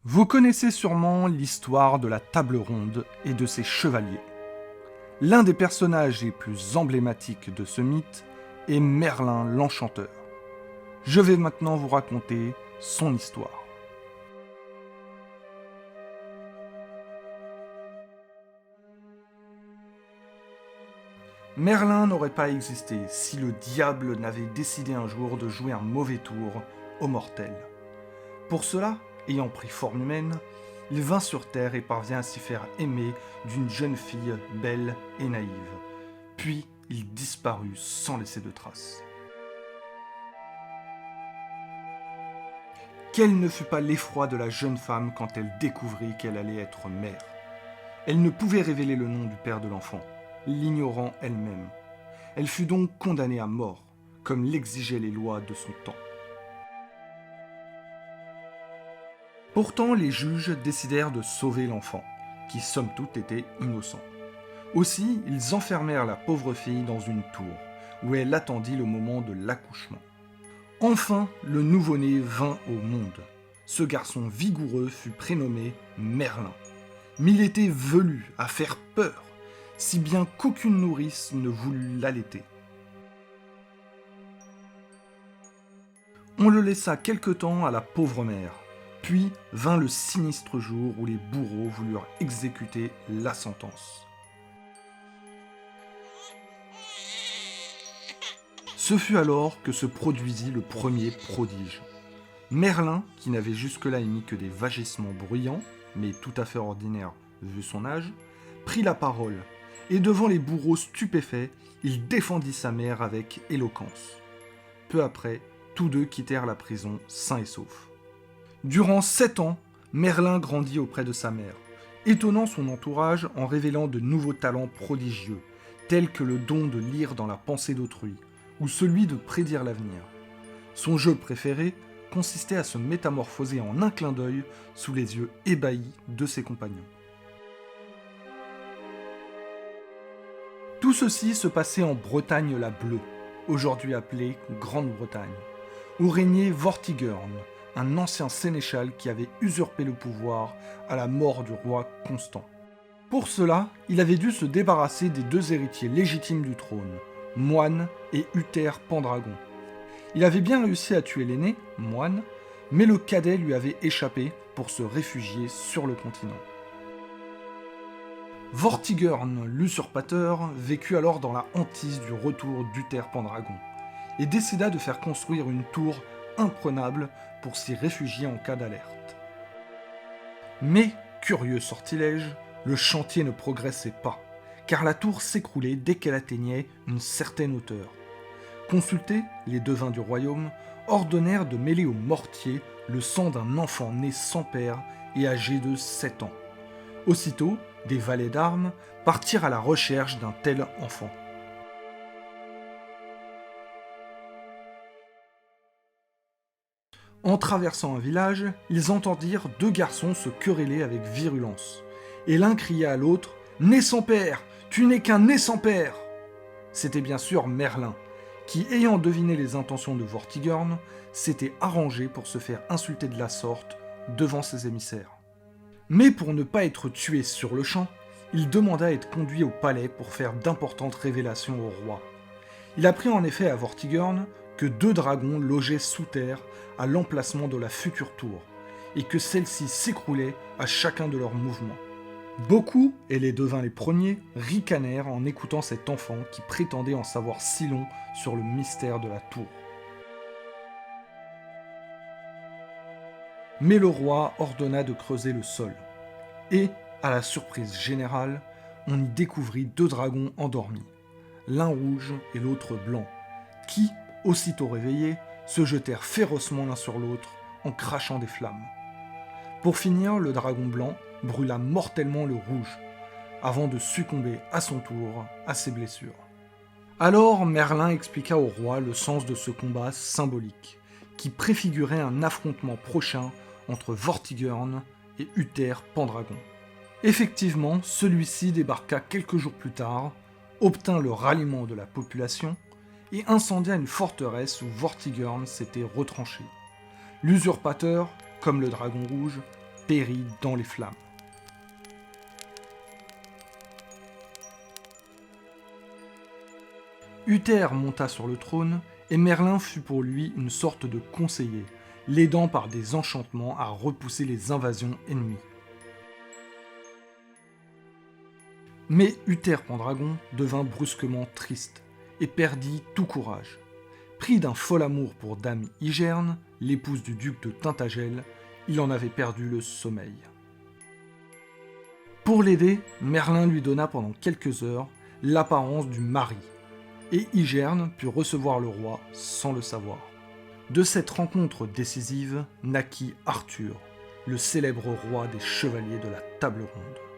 Vous connaissez sûrement l'histoire de la table ronde et de ses chevaliers. L'un des personnages les plus emblématiques de ce mythe est Merlin l'Enchanteur. Je vais maintenant vous raconter son histoire. Merlin n'aurait pas existé si le diable n'avait décidé un jour de jouer un mauvais tour aux mortels. Pour cela, ayant pris forme humaine, il vint sur Terre et parvint à s'y faire aimer d'une jeune fille belle et naïve. Puis il disparut sans laisser de traces. Quel ne fut pas l'effroi de la jeune femme quand elle découvrit qu'elle allait être mère. Elle ne pouvait révéler le nom du père de l'enfant, l'ignorant elle-même. Elle fut donc condamnée à mort, comme l'exigeaient les lois de son temps. Pourtant, les juges décidèrent de sauver l'enfant, qui somme toute était innocent. Aussi, ils enfermèrent la pauvre fille dans une tour, où elle attendit le moment de l'accouchement. Enfin, le nouveau-né vint au monde. Ce garçon vigoureux fut prénommé Merlin. Mais il était velu, à faire peur, si bien qu'aucune nourrice ne voulut l'allaiter. On le laissa quelque temps à la pauvre mère. Puis vint le sinistre jour où les bourreaux voulurent exécuter la sentence. Ce fut alors que se produisit le premier prodige. Merlin, qui n'avait jusque-là émis que des vagissements bruyants, mais tout à fait ordinaires vu son âge, prit la parole, et devant les bourreaux stupéfaits, il défendit sa mère avec éloquence. Peu après, tous deux quittèrent la prison sains et saufs. Durant 7 ans, Merlin grandit auprès de sa mère, étonnant son entourage en révélant de nouveaux talents prodigieux, tels que le don de lire dans la pensée d'autrui, ou celui de prédire l'avenir. Son jeu préféré consistait à se métamorphoser en un clin d'œil sous les yeux ébahis de ses compagnons. Tout ceci se passait en Bretagne la Bleue, aujourd'hui appelée Grande-Bretagne, où régnait Vortigern, un ancien sénéchal qui avait usurpé le pouvoir à la mort du roi Constant. Pour cela, il avait dû se débarrasser des 2 héritiers légitimes du trône, Moine et Uther Pendragon. Il avait bien réussi à tuer l'aîné, Moine, mais le cadet lui avait échappé pour se réfugier sur le continent. Vortigern, l'usurpateur, vécut alors dans la hantise du retour d'Uther Pendragon et décida de faire construire une tour imprenable pour s'y réfugier en cas d'alerte. Mais, curieux sortilège, le chantier ne progressait pas, car la tour s'écroulait dès qu'elle atteignait une certaine hauteur. Consultés, les devins du royaume ordonnèrent de mêler au mortier le sang d'un enfant né sans père et âgé de 7 ans. Aussitôt, des valets d'armes partirent à la recherche d'un tel enfant. En traversant un village, ils entendirent 2 garçons se quereller avec virulence. Et l'un cria à l'autre « Né sans père, tu n'es qu'un né sans père !» C'était bien sûr Merlin, qui, ayant deviné les intentions de Vortigern, s'était arrangé pour se faire insulter de la sorte devant ses émissaires. Mais pour ne pas être tué sur le champ, il demanda à être conduit au palais pour faire d'importantes révélations au roi. Il apprit en effet à Vortigern que 2 dragons logeaient sous terre à l'emplacement de la future tour, et que celle-ci s'écroulait à chacun de leurs mouvements. Beaucoup, et les devins les premiers, ricanèrent en écoutant cet enfant qui prétendait en savoir si long sur le mystère de la tour. Mais le roi ordonna de creuser le sol, et, à la surprise générale, on y découvrit 2 dragons endormis, l'un rouge et l'autre blanc, qui, aussitôt réveillés, se jetèrent férocement l'un sur l'autre en crachant des flammes. Pour finir, le dragon blanc brûla mortellement le rouge, avant de succomber à son tour à ses blessures. Alors Merlin expliqua au roi le sens de ce combat symbolique, qui préfigurait un affrontement prochain entre Vortigern et Uther Pendragon. Effectivement, celui-ci débarqua quelques jours plus tard, obtint le ralliement de la population et incendia une forteresse où Vortigern s'était retranché. L'usurpateur, comme le dragon rouge, périt dans les flammes. Uther monta sur le trône, et Merlin fut pour lui une sorte de conseiller, l'aidant par des enchantements à repousser les invasions ennemies. Mais Uther Pendragon devint brusquement triste, et perdit tout courage. Pris d'un fol amour pour Dame Hygerne, l'épouse du duc de Tintagel, il en avait perdu le sommeil. Pour l'aider, Merlin lui donna pendant quelques heures l'apparence du mari, et Hygerne put recevoir le roi sans le savoir. De cette rencontre décisive naquit Arthur, le célèbre roi des chevaliers de la Table Ronde.